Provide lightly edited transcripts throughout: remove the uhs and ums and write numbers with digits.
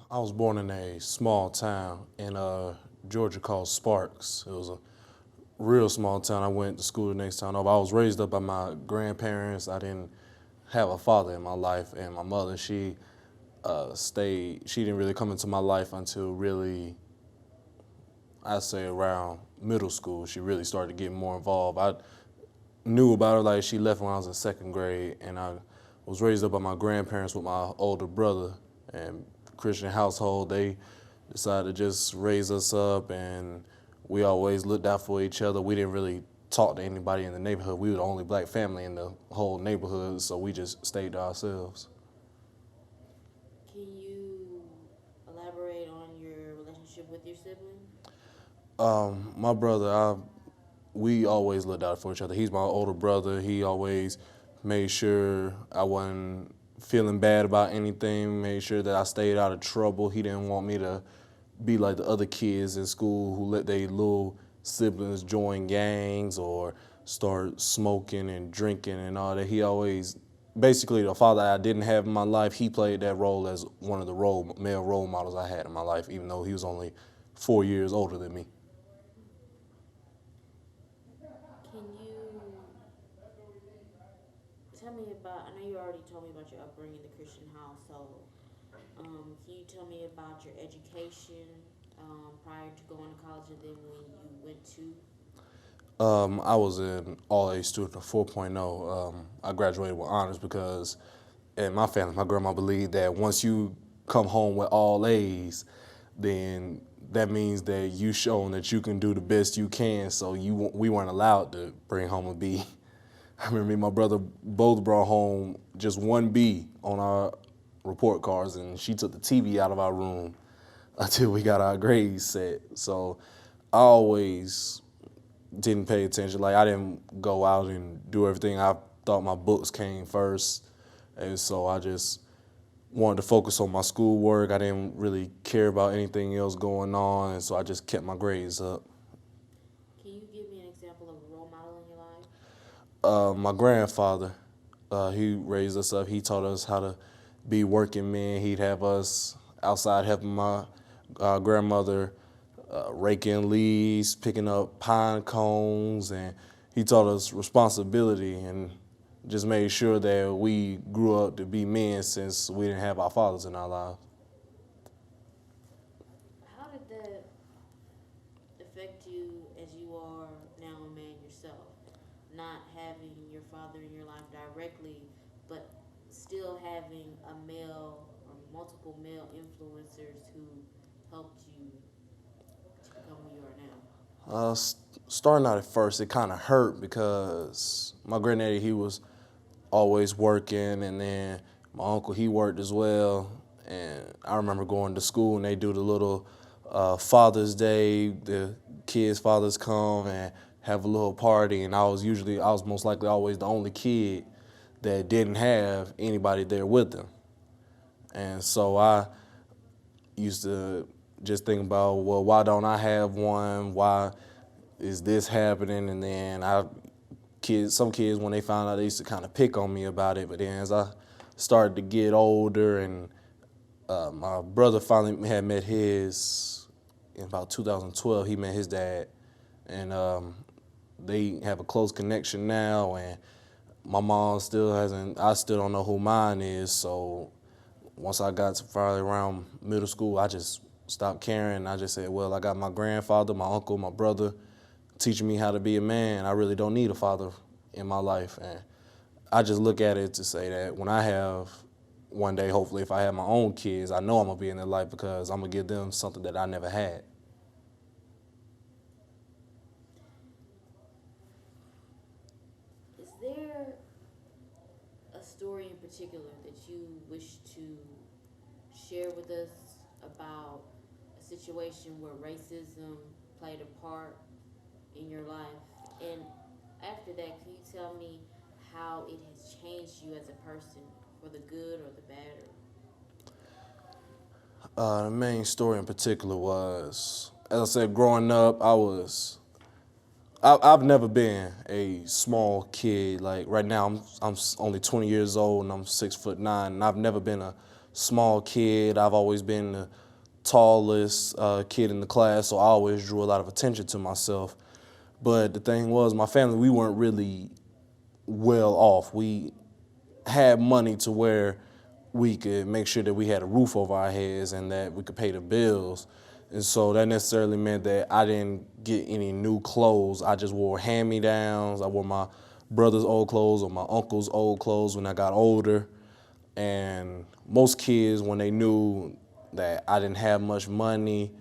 I was born in a small town in Georgia called Sparks. It was a real small town. I went to school the next town over. I was raised up by my grandparents. I didn't have a father in my life, and my mother, she she didn't really come into my life until really, I'd say around middle school. She really started getting more involved. I knew about her, like she left when I was in second grade, and I was raised up by my grandparents with my older brother, and Christian household. They decided to just raise us up, and we always looked out for each other. We didn't really talk to anybody in the neighborhood. We were the only black family in the whole neighborhood, so we just stayed to ourselves. Can you elaborate on your relationship with your sibling? My brother, we always looked out for each other. He's my older brother. He always made sure I wasn't feeling bad about anything, made sure that I stayed out of trouble. He didn't want me to be like the other kids in school who let their little siblings join gangs or start smoking and drinking and all that. He always, basically the father I didn't have in my life, he played that role as one of the male role models I had in my life, even though he was only 4 years older than me. Can you tell me about, I know you already told me about your upbringing in the Christian household. Can you tell me about your education prior to going to college and then when you went to? I was an all-A student, a 4.0. I graduated with honors because in my family, my grandma believed that once you come home with all A's, then that means that you shown that you can do the best you can. So we weren't allowed to bring home a B. I remember me and my brother both brought home just one B on our report cards, and she took the TV out of our room until we got our grades set. So I always didn't pay attention. Like, I didn't go out and do everything. I thought my books came first, and so I just wanted to focus on my schoolwork. I didn't really care about anything else going on, and so I just kept my grades up. Can you give me an example of a role model in your life? My grandfather, he raised us up. He taught us how to be working men. He'd have us outside helping my grandmother raking leaves, picking up pine cones, and he taught us responsibility and just made sure that we grew up to be men since we didn't have our fathers in our lives. How did that affect you as you are now a man yourself? Not having your father in your life directly, but still having a male or multiple male influencers who helped you to become who you are now? Starting out at first, it kind of hurt because my granddaddy, he was always working, and then my uncle, he worked as well. And I remember going to school and they do the little Father's Day, the kids' fathers come and have a little party, and I was most likely always the only kid that didn't have anybody there with them. And so I used to just think about, well, why don't I have one? Why is this happening? And then some kids, when they found out, they used to kind of pick on me about it. But then as I started to get older, and my brother finally had met in about 2012, he met his dad. And they have a close connection now. And my mom I still don't know who mine is. So once I got to probably around middle school, I just stopped caring. I just said, well, I got my grandfather, my uncle, my brother teaching me how to be a man. I really don't need a father in my life. And I just look at it to say that when I have one day, hopefully, if I have my own kids, I know I'm going to be in their life because I'm going to give them something that I never had. Is there a story in particular that you wish to share with us about a situation where racism played a part in your life? And after that, can you tell me how it has changed you as a person, for the good or the bad? The main story in particular was, as I said, growing up, I've never been a small kid. Like right now, I'm only 20 years old and I'm 6'9", and I've never been a small kid. I've always been the tallest kid in the class, so I always drew a lot of attention to myself. But the thing was, my family, we weren't really well off. We had money to where we could make sure that we had a roof over our heads and that we could pay the bills. And so that necessarily meant that I didn't get any new clothes. I just wore hand-me-downs. I wore my brother's old clothes or my uncle's old clothes when I got older. And most kids, when they knew that I didn't have much money,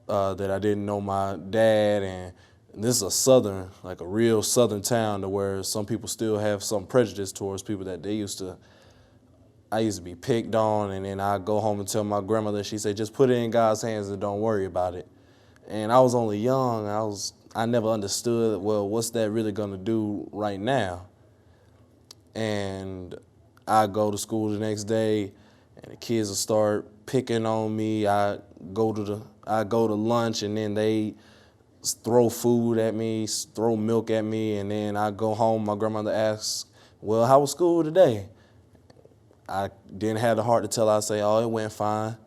that I didn't know my dad, and this is a southern, like a real southern town to where some people still have some prejudice towards people that I used to be picked on, and then I go home and tell my grandmother, she said, just put it in God's hands and don't worry about it. And I was only young. I never understood, well, what's that really gonna do right now? And I go to school the next day and the kids will start picking on me. I go to lunch and then they throw food at me, throw milk at me, and then I go home, my grandmother asks, well, how was school today? I didn't have the heart to tell her. I say, oh, it went fine.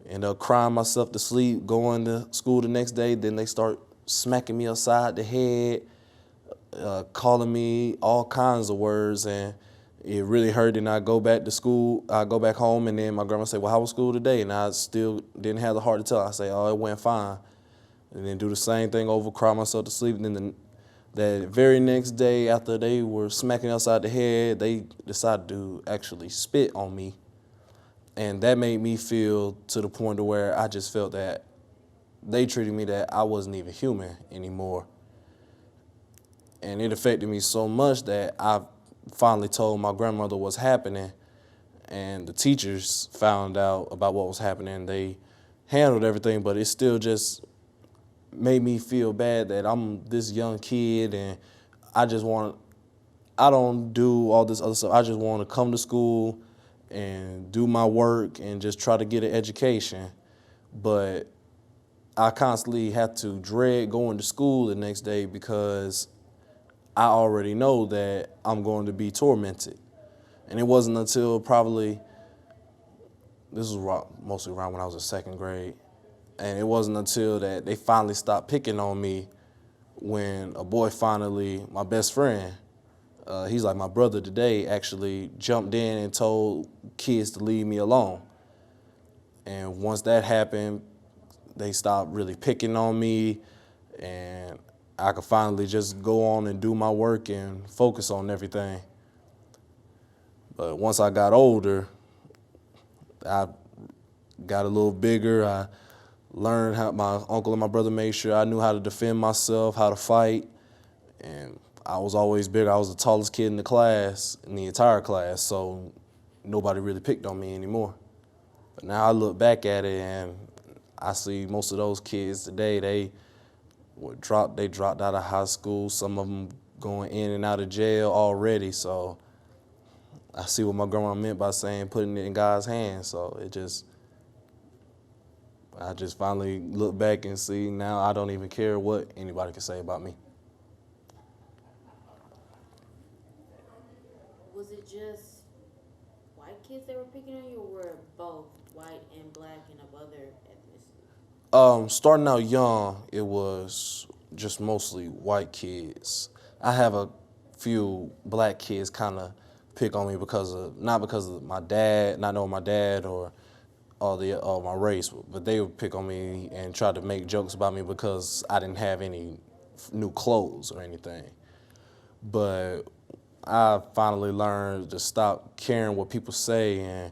End up crying myself to sleep, going to school the next day. Then they start smacking me upside the head, calling me all kinds of words, and it really hurt. And I go back to school, I go back home, and then my grandma say, well, how was school today? And I still didn't have the heart to tell her. I say, oh, it went fine. And then do the same thing over, cry myself to sleep. And then that very next day, after they were smacking upside the head, they decided to actually spit on me. And that made me feel to the point to where I just felt that they treated me that I wasn't even human anymore. And it affected me so much that I finally told my grandmother what's happening. And the teachers found out about what was happening. They handled everything, but it still just made me feel bad that I'm this young kid and I don't do all this other stuff. I just want to come to school and do my work and just try to get an education. But I constantly have to dread going to school the next day because I already know that I'm going to be tormented. And it wasn't until probably, this was mostly around when I was in second grade, and it wasn't until that they finally stopped picking on me when a boy finally, my best friend, he's like my brother today, actually jumped in and told kids to leave me alone. And once that happened, they stopped really picking on me, and I could finally just go on and do my work and focus on everything. But once I got older, I got a little bigger. I learned how my uncle and my brother made sure I knew how to defend myself, how to fight. And I was always bigger. I was the tallest kid in the class, in the entire class, so nobody really picked on me anymore. But now I look back at it and I see most of those kids today, they dropped out of high school, some of them going in and out of jail already. So I see what my grandma meant by saying putting it in God's hands. So I just finally look back and see now I don't even care what anybody can say about me. Was it just white kids that were picking on you, or were both white and black and of other ethnicity? Starting out young, it was just mostly white kids. I have a few black kids kind of pick on me not because of my dad, not knowing my dad or my race, but they would pick on me and try to make jokes about me because I didn't have any new clothes or anything. But I finally learned to stop caring what people say, and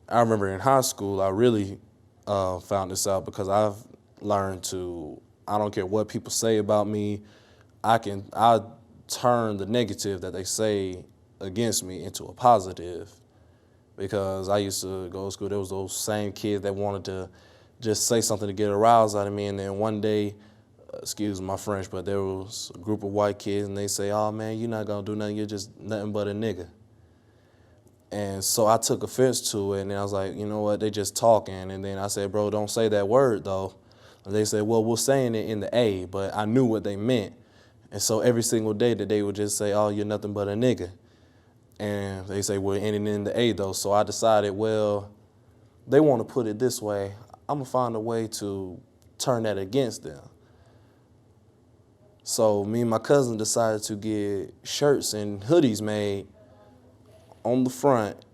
I remember in high school I really found this out because I've learned I don't care what people say about me, I turn the negative that they say against me into a positive. Because I used to go to school, there was those same kids that wanted to just say something to get aroused out of me. And then one day, excuse my French, but there was a group of white kids and they say, oh man, you're not gonna do nothing, you're just nothing but a nigga. And so I took offense to it, and then I was like, you know what, they just talking. And then I said, bro, don't say that word though. And they said, well, we're saying it in the A, but I knew what they meant. And so every single day that they would just say, oh, you're nothing but a nigga. And they say we're ending in the A though. So I decided, well, they want to put it this way. I'm going to find a way to turn that against them. So me and my cousin decided to get shirts and hoodies made on the front,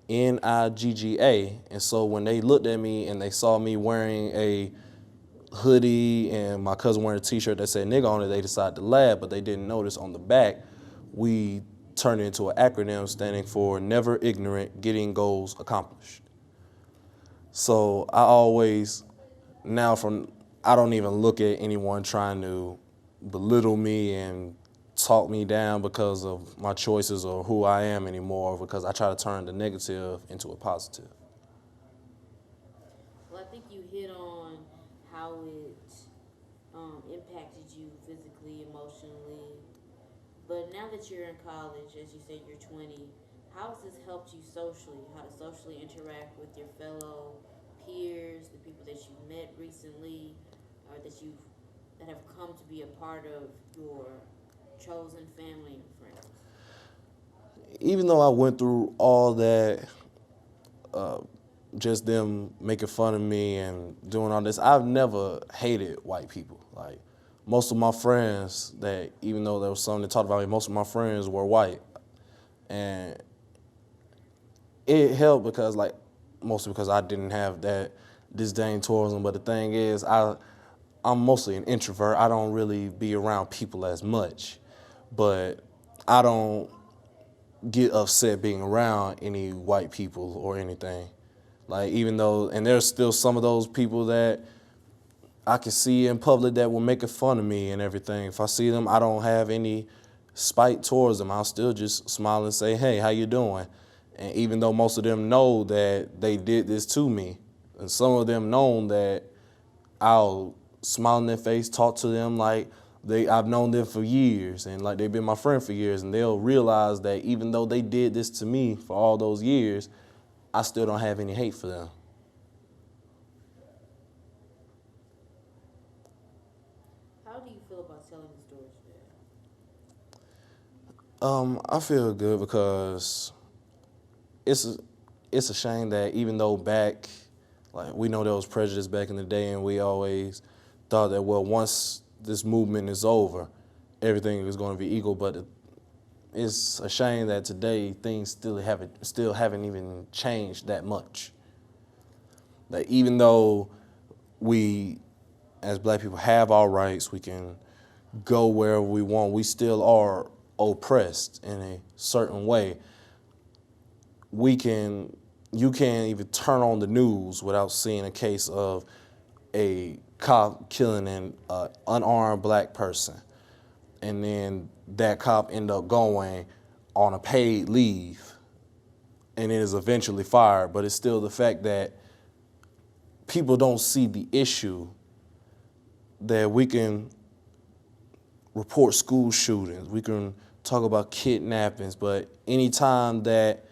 NIGGA. And so when they looked at me and they saw me wearing a hoodie and my cousin wearing a t-shirt that said nigga on it, they decided to laugh, but they didn't notice on the back, we turned it into an acronym standing for Never Ignorant, Getting Goals Accomplished. So I always, I don't even look at anyone trying to belittle me and talk me down because of my choices or who I am anymore, because I try to turn the negative into a positive. Well, I think you hit on how it impacted you physically, emotionally. But now that you're in college, as you say, you're 20, how has this helped you socially? How to socially interact with your fellow peers, the people that you've met recently, or that have come to be a part of your chosen family and friends? Even though I went through all that, just them making fun of me and doing all this, I've never hated white people. Like, most of my friends that, even though there was something that talked about me, most of my friends were white. And it helped because, like, mostly because I didn't have that disdain towards them. But the thing is, I'm mostly an introvert. I don't really be around people as much. But I don't get upset being around any white people or anything. Like, even though, and there's still some of those people that I can see in public that will make fun of me and everything. If I see them, I don't have any spite towards them. I'll still just smile and say, hey, how you doing? And even though most of them know that they did this to me, and some of them know that I'll smile in their face, talk to them like I've known them for years and like they've been my friend for years, and they'll realize that even though they did this to me for all those years, I still don't have any hate for them. How do you feel about telling the story today? I feel good because it's a shame that even though back, like, we know there was prejudice back in the day, and we always thought that, well, once this movement is over, everything is going to be equal. But it's a shame that today things still haven't even changed that much. That even though we, as black people, have our rights, we can go wherever we want, we still are oppressed in a certain way. You can't even turn on the news without seeing a case of a cop killing an unarmed black person. And then that cop end up going on a paid leave and is eventually fired. But it's still the fact that people don't see the issue that we can report school shootings, we can talk about kidnappings, but anytime that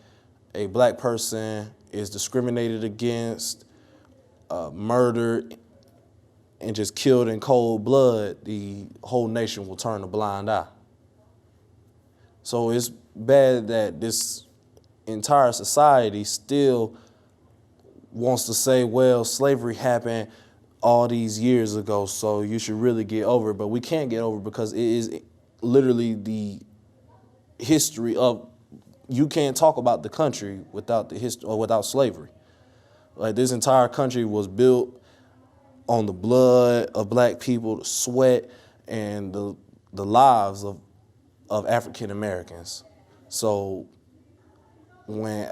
a black person is discriminated against, murdered, and just killed in cold blood, the whole nation will turn a blind eye. So it's bad that this entire society still wants to say, well, slavery happened all these years ago, so you should really get over it. But we can't get over it because it is literally the history of, you can't talk about the country without the history or without slavery. Like, this entire country was built on the blood of black people, the sweat, and the lives of African Americans. So when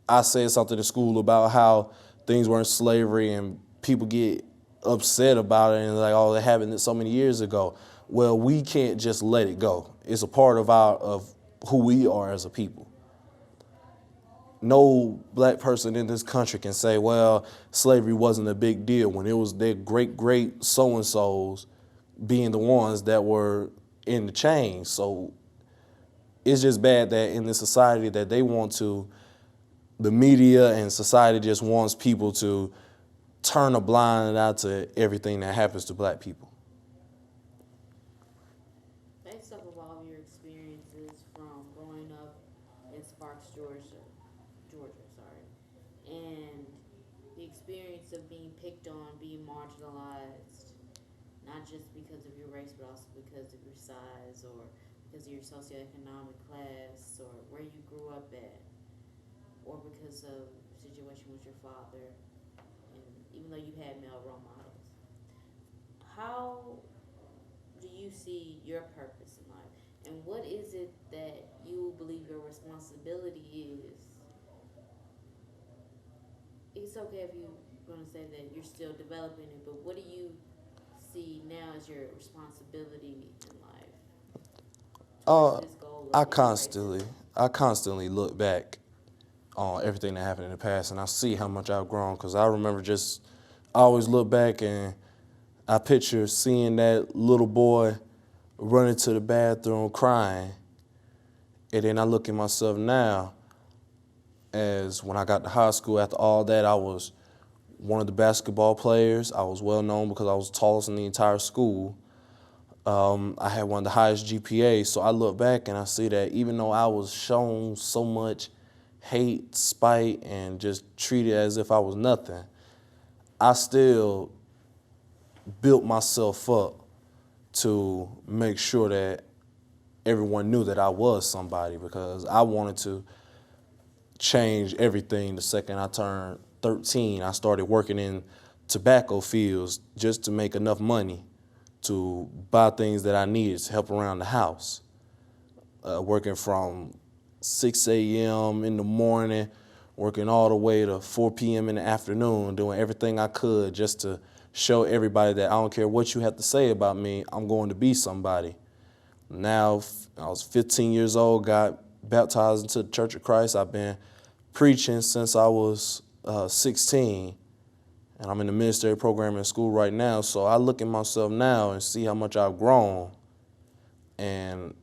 I said something in school about how things were in slavery and people get upset about it and like, oh, it happened so many years ago. Well, we can't just let it go. It's a part of who we are as a people. No black person in this country can say, well, slavery wasn't a big deal when it was their great so-and-sos being the ones that were in the chains. So it's just bad that in this society that the media and society just wants people to turn a blind eye to everything that happens to black people. Based off of all your experiences from growing up in experience of being picked on, being marginalized, not just because of your race, but also because of your size or because of your socioeconomic class or where you grew up at, or because of situation with your father, and even though you had male role models, how do you see your purpose in life, and what is it that you believe your responsibility is? It's okay if you're going to say that you're still developing it, but what do you see now as your responsibility in life towards this goal of I being constantly, racist? I constantly look back on everything that happened in the past, and I see how much I've grown. Because I remember I always look back and I picture seeing that little boy running to the bathroom crying, and then I look at myself now as when I got to high school. After all that, I was one of the basketball players. I was well known because I was tallest in the entire school. I had one of the highest GPAs. So I look back and I see that even though I was shown so much hate, spite, and just treated as if I was nothing, I still built myself up to make sure that everyone knew that I was somebody, because I wanted to change everything. The second I turned 13, I started working in tobacco fields just to make enough money to buy things that I needed to help around the house. Working from 6 a.m. in the morning, working all the way to 4 p.m. in the afternoon, doing everything I could just to show everybody that I don't care what you have to say about me, I'm going to be somebody. Now, I was 15 years old, got baptized into the Church of Christ. I've been preaching since I was 16, and I'm in the ministry program in school right now. So I look at myself now and see how much I've grown, and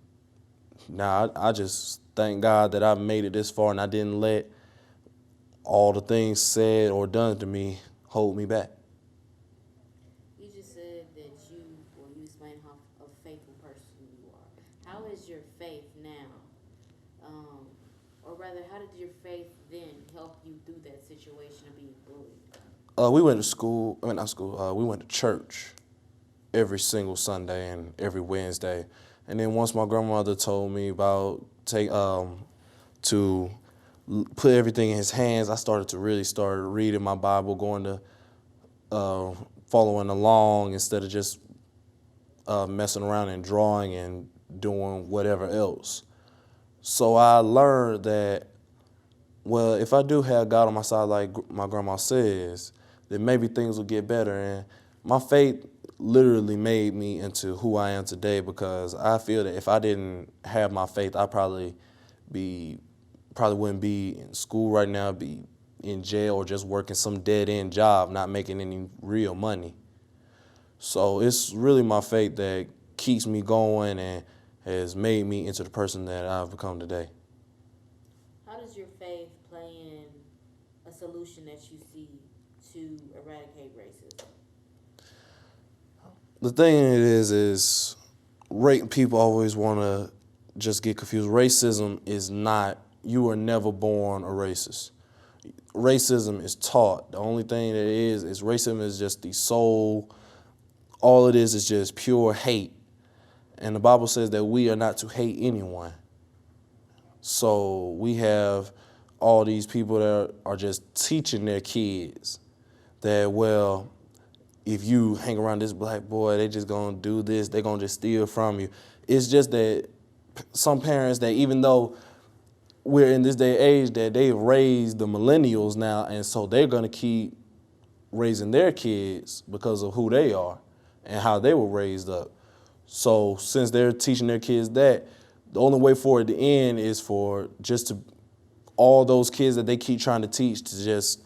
now I just thank God that I've made it this far and I didn't let all the things said or done to me hold me back. You just said that you explained how a faithful person you are. How is your faith now? Or rather, how did your faith then help you through that situation of being bullied? We went to school, not school, we went to church every single Sunday and every Wednesday. And then once my grandmother told me about to put everything in his hands, I started to really start reading my Bible, going to following along instead of just messing around and drawing and doing whatever else. So I learned that, well, if I do have God on my side, like my grandma says, then maybe things will get better. And my faith literally made me into who I am today, because I feel that if I didn't have my faith, I'd probably wouldn't be in school right now, be in jail, or just working some dead-end job, not making any real money. So it's really my faith that keeps me going and has made me into the person that I've become today. How does your faith play in a solution that you see to eradicate racism? The thing is people always want to just get confused. Racism is not, you were never born a racist. Racism is taught. The only thing that is racism is just the soul. All it is just pure hate. And the Bible says that we are not to hate anyone. So we have all these people that are just teaching their kids that, well, if you hang around this black boy, they just gonna do this, they gonna just steal from you. It's just that some parents that, even though we're in this day and age, that they've raised the millennials now, and so they're gonna keep raising their kids because of who they are and how they were raised up. So since they're teaching their kids that, the only way for it to end is for just to all those kids that they keep trying to teach to just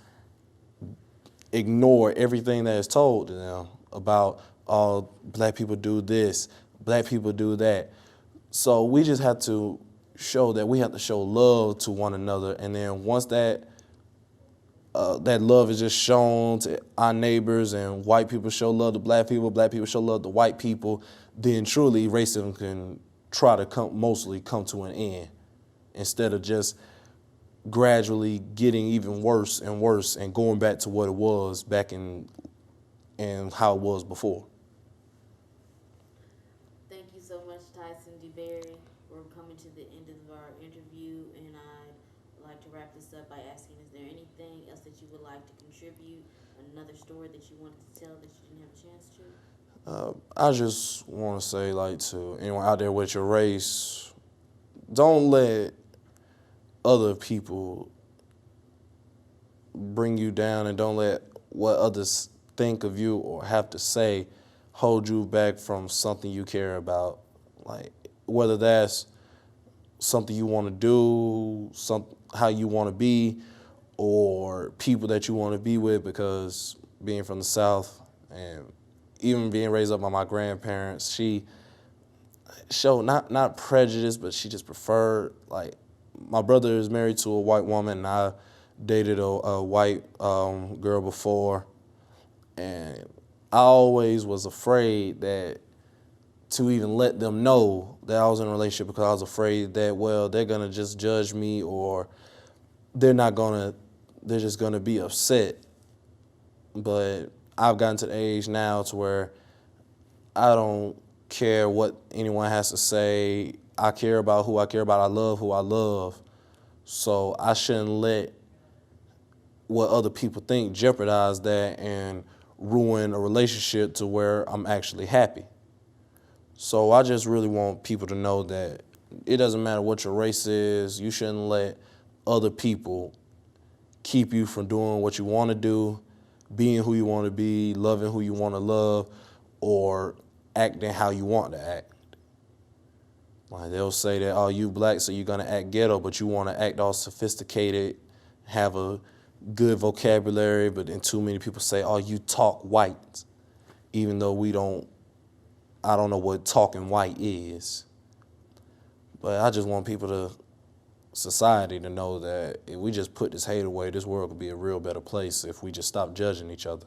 ignore everything that is told to them about, oh, black people do this, black people do that. So we just have to show that we have to show love to one another. And then once that love is just shown to our neighbors, and white people show love to black people show love to white people, then truly racism can try to mostly come to an end, instead of just gradually getting even worse and worse and going back to what it was back in and how it was before. Thank you so much, Tyson DeBerry. We're coming to the end of our interview, and I'd like to wrap this up by asking, is there anything else that you would like to contribute? Another story that you wanted to tell that you didn't have a chance to? I just want to say, like, to anyone out there with your race, don't let other people bring you down, and don't let what others think of you or have to say hold you back from something you care about. Like, whether that's something you want to do, how you want to be, or people that you want to be with, because being from the South and even being raised up by my grandparents, she showed not prejudice, but she just preferred, like, my brother is married to a white woman, and I dated a white girl before, and I always was afraid that to even let them know that I was in a relationship, because I was afraid that, well, they're gonna just judge me, or they're just gonna be upset. But I've gotten to the age now to where I don't care what anyone has to say. I care about who I care about. I love who I love. So I shouldn't let what other people think jeopardize that and ruin a relationship to where I'm actually happy. So I just really want people to know that it doesn't matter what your race is. You shouldn't let other people keep you from doing what you want to do, being who you want to be, loving who you want to love, or acting how you want to act. Like, they'll say that, oh, you black, so you're going to act ghetto, but you want to act all sophisticated, have a good vocabulary, but then too many people say, oh, you talk white, even though I don't know what talking white is. But I just want society to know that if we just put this hate away, this world could be a real better place if we just stop judging each other.